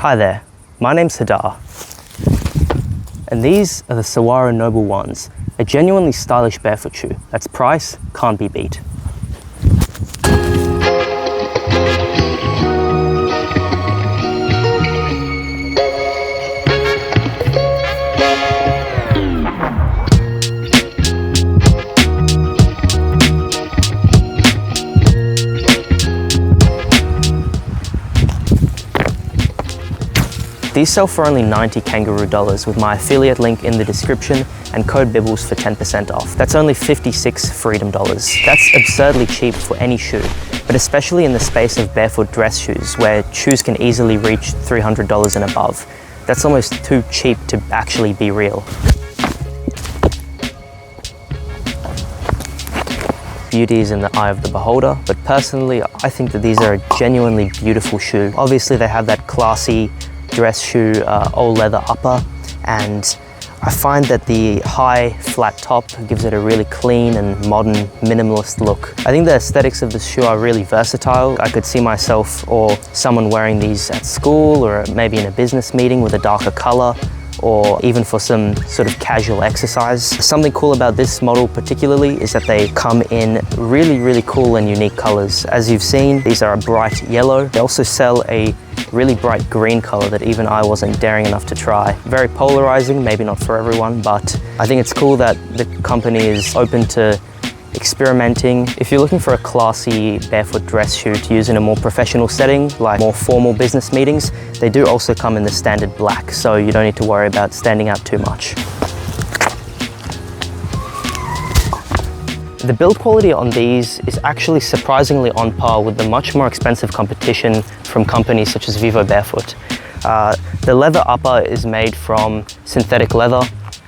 Hi there, my name's Hadar, and these are the Saguaro Noble Ones, a genuinely stylish barefoot shoe that's price can't be beat. These sell for only 90 kangaroo dollars with my affiliate link in the description and code Bibbles for 10% off. That's only 56 freedom dollars. That's absurdly cheap for any shoe, but especially in the space of barefoot dress shoes where shoes can easily reach $300 and above. That's almost too cheap to actually be real. Beauty is in the eye of the beholder, but personally I think that these are a genuinely beautiful shoe. Obviously they have that classy dress shoe all leather upper, and I find that the high flat top gives it a really clean and modern minimalist look. I think the aesthetics of the shoe are really versatile. I could see myself or someone wearing these at school or maybe in a business meeting with a darker color, or even for some sort of casual exercise. Something cool about this model particularly is that they come in really cool and unique colors. As you've seen, these are a bright yellow. They also sell a really bright green color that even I wasn't daring enough to try. Very polarizing, maybe not for everyone, but I think it's cool that the company is open to experimenting. If you're looking for a classy barefoot dress shoe to use in a more professional setting, like more formal business meetings, they do also come in the standard black, so you don't need to worry about standing out too much. The build quality on these is actually surprisingly on par with the much more expensive competition from companies such as Vivo Barefoot. The leather upper is made from synthetic leather,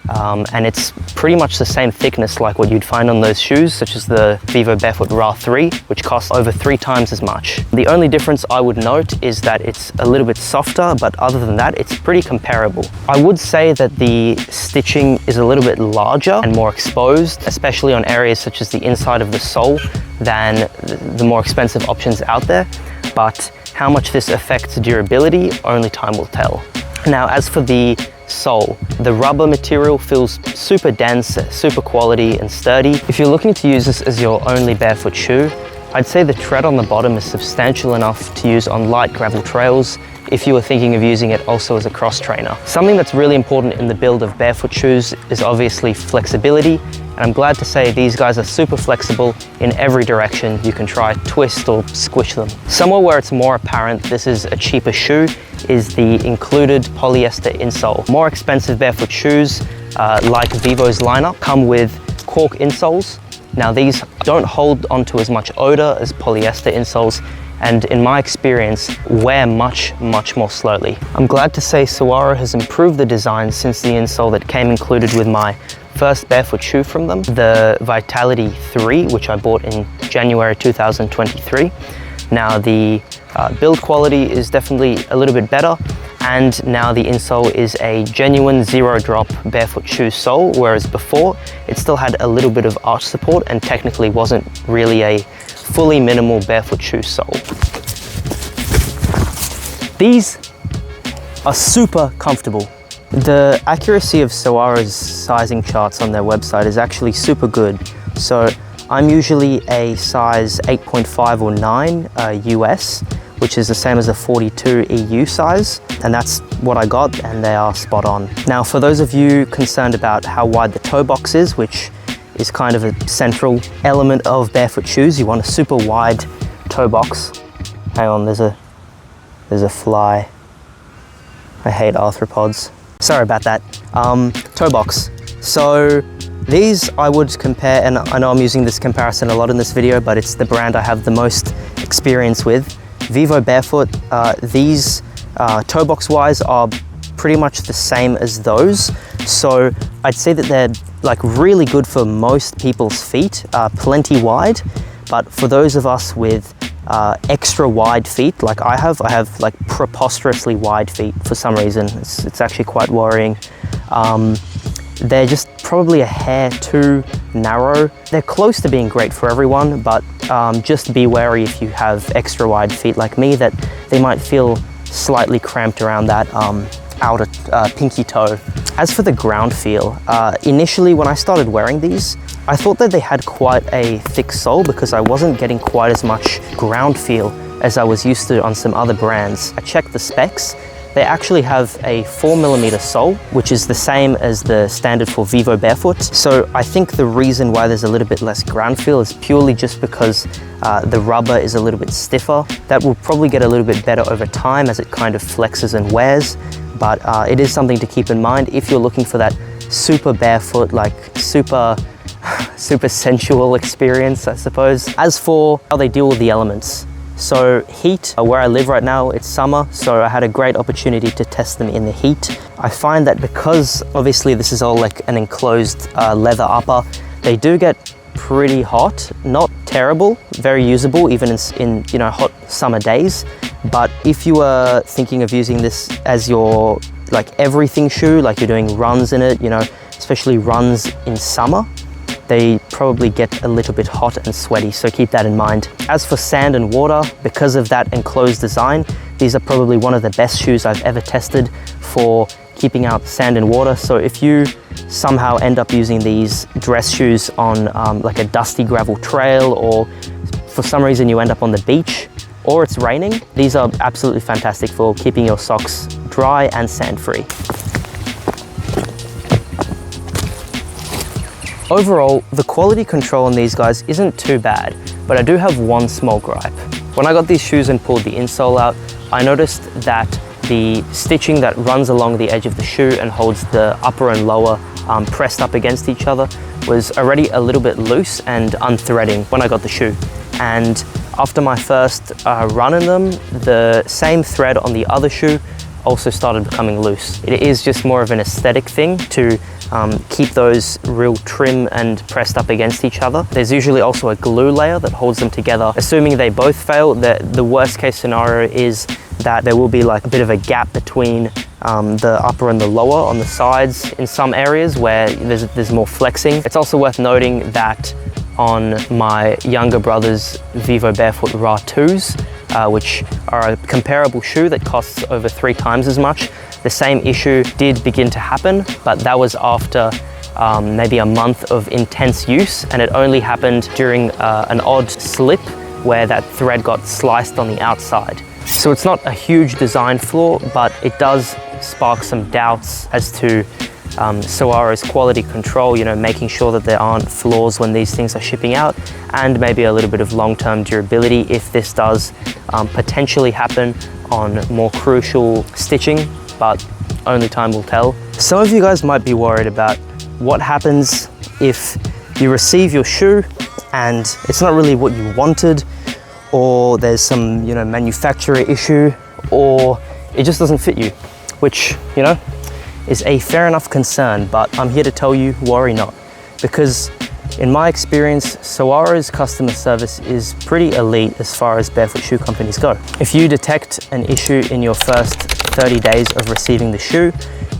and it's pretty much the same thickness like what you'd find on those shoes, such as the Vivo Barefoot Ra3, which costs over 3 times as much. The only difference I would note is that it's a little bit softer, but other than that, it's pretty comparable. I would say that the stitching is a little bit larger and more exposed, especially on areas such as the inside of the sole, than the more expensive options out there. But how much this affects durability, only time will tell. Now, as for the sole, the rubber material feels super dense, super quality and sturdy. If you're looking to use this as your only barefoot shoe, I'd say the tread on the bottom is substantial enough to use on light gravel trails if you were thinking of using it also as a cross trainer. Something that's really important in the build of barefoot shoes is obviously flexibility, and I'm glad to say these guys are super flexible in every direction. You can try twist or squish them. Somewhere where it's more apparent this is a cheaper shoe is the included polyester insole. More expensive barefoot shoes like Vivo's lineup come with cork insoles. Now these don't hold onto as much odor as polyester insoles, and in my experience, wear much more slowly. I'm glad to say Saguaro has improved the design since the insole that came included with my first barefoot shoe from them, the Vitality 3, which I bought in January 2023. Now the build quality is definitely a little bit better, and now the insole is a genuine zero drop barefoot shoe sole, whereas before it still had a little bit of arch support and technically wasn't really a fully minimal barefoot shoe sole. These are super comfortable. The accuracy of Saguaro's sizing charts on their website is actually super good. So I'm usually a size 8.5 or 9 US, which is the same as a 42 EU size, and that's what I got, and they are spot on. Now, for those of you concerned about how wide the toe box is, which is kind of a central element of barefoot shoes, you want a super wide toe box. Hang on, there's a fly. I hate arthropods. Sorry about that. Toe box. So these I would compare, and I know I'm using this comparison a lot in this video, but it's the brand I have the most experience with. Vivo Barefoot, these toe box wise are pretty much the same as those. So I'd say that they're like really good for most people's feet, plenty wide, but for those of us with extra wide feet like I have like preposterously wide feet for some reason. It's actually quite worrying. They're just probably a hair too narrow. They're close to being great for everyone, but just be wary if you have extra wide feet like me that they might feel slightly cramped around that outer pinky toe. As for the ground feel, initially when I started wearing these, I thought that they had quite a thick sole because I wasn't getting quite as much ground feel as I was used to on some other brands. I checked the specs. They actually have a 4mm sole, which is the same as the standard for Vivo Barefoot. So I think the reason why there's a little bit less ground feel is purely just because the rubber is a little bit stiffer. That will probably get a little bit better over time as it kind of flexes and wears. But it is something to keep in mind if you're looking for that super barefoot, like super sensual experience, I suppose. As for how they deal with the elements, so heat, where I live right now, it's summer, so I had a great opportunity to test them in the heat. I find that because obviously this is all like an enclosed leather upper, they do get pretty hot, not terrible, very usable even in you know, hot summer days. But if you are thinking of using this as your like everything shoe, like you're doing runs in it, you know, especially runs in summer, they probably get a little bit hot and sweaty, so keep that in mind. As for sand and water, because of that enclosed design, these are probably one of the best shoes I've ever tested for keeping out sand and water. So if you somehow end up using these dress shoes on like a dusty gravel trail, or for some reason you end up on the beach, or it's raining, these are absolutely fantastic for keeping your socks dry and sand-free. Overall, the quality control on these guys isn't too bad, but I do have one small gripe. When I got these shoes and pulled the insole out, I noticed that the stitching that runs along the edge of the shoe and holds the upper and lower pressed up against each other was already a little bit loose and unthreading when I got the shoe. And after my first run in them, the same thread on the other shoe also started becoming loose. It is just more of an aesthetic thing to keep those real trim and pressed up against each other. There's usually also a glue layer that holds them together. Assuming they both fail, the worst case scenario is that there will be like a bit of a gap between the upper and the lower on the sides in some areas where there's more flexing. It's also worth noting that on my younger brother's Vivo Barefoot Ra 2s, which are a comparable shoe that costs over 3 times as much, the same issue did begin to happen, but that was after maybe a month of intense use, and it only happened during an odd slip where that thread got sliced on the outside. So it's not a huge design flaw, but it does spark some doubts as to Saguaro's quality control, you know, making sure that there aren't flaws when these things are shipping out, and maybe a little bit of long-term durability if this does potentially happen on more crucial stitching, but only time will tell. Some of you guys might be worried about what happens if you receive your shoe and it's not really what you wanted, or there's some, you know, manufacturer issue, or it just doesn't fit you, which, you know, is a fair enough concern, but I'm here to tell you, worry not, because in my experience, Saguaro's customer service is pretty elite as far as barefoot shoe companies go. If you detect an issue in your first 30 days of receiving the shoe,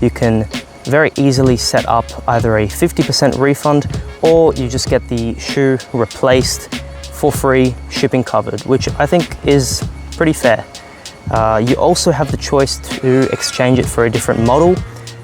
you can very easily set up either a 50% refund, or you just get the shoe replaced for free, shipping covered, which I think is pretty fair. You also have the choice to exchange it for a different model,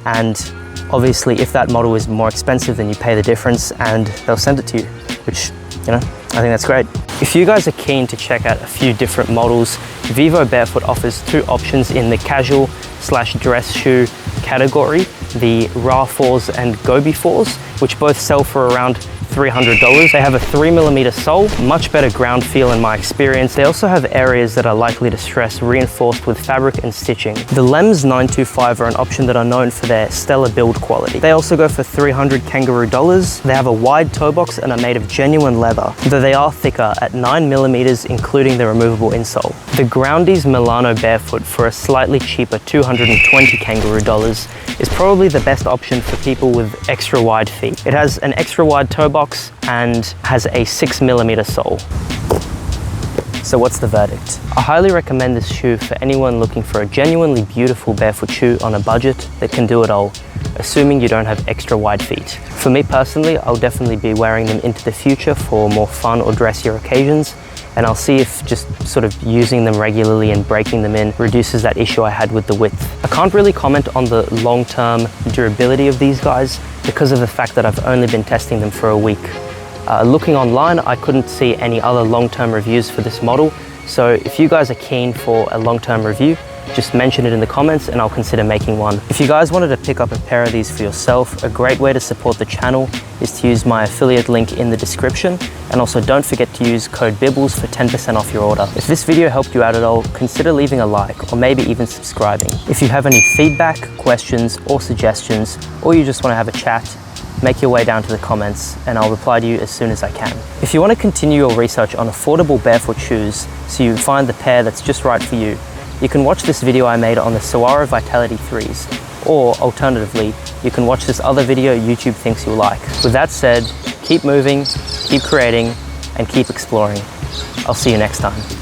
and obviously if that model is more expensive, then you pay the difference and they'll send it to you, which, you know, I think that's great. If you guys are keen to check out a few different models, Vivo Barefoot offers 2 options in the casual/dress shoe category, the Ra 4s and Gobi 4s, which both sell for around $300. They have a 3mm sole, much better ground feel in my experience. They also have areas that are likely to stress reinforced with fabric and stitching. The Lems 925 are an option that are known for their stellar build quality. They also go for $300 kangaroo dollars. They have a wide toe box and are made of genuine leather, though they are thicker at 9mm, including the removable insole. The Groundies Milano Barefoot for a slightly cheaper $220 kangaroo dollars is probably the best option for people with extra wide feet. It has an extra wide toe box and has a 6mm sole. So what's the verdict? I highly recommend this shoe for anyone looking for a genuinely beautiful barefoot shoe on a budget that can do it all, assuming you don't have extra wide feet. For me personally, I'll definitely be wearing them into the future for more fun or dressier occasions, and I'll see if just sort of using them regularly and breaking them in reduces that issue I had with the width. I can't really comment on the long-term durability of these guys because of the fact that I've only been testing them for a week. Looking online, I couldn't see any other long-term reviews for this model, so if you guys are keen for a long-term review, just mention it in the comments and I'll consider making one. If you guys wanted to pick up a pair of these for yourself, a great way to support the channel is to use my affiliate link in the description, and also don't forget to use code BIBBLES for 10% off your order. If this video helped you out at all, consider leaving a like or maybe even subscribing. If you have any feedback, questions or suggestions, or you just want to have a chat, make your way down to the comments and I'll reply to you as soon as I can. If you want to continue your research on affordable barefoot shoes so you find the pair that's just right for you, you can watch this video I made on the Saguaro Vitality 3s, or alternatively, you can watch this other video YouTube thinks you'll like. With that said, keep moving, keep creating, and keep exploring. I'll see you next time.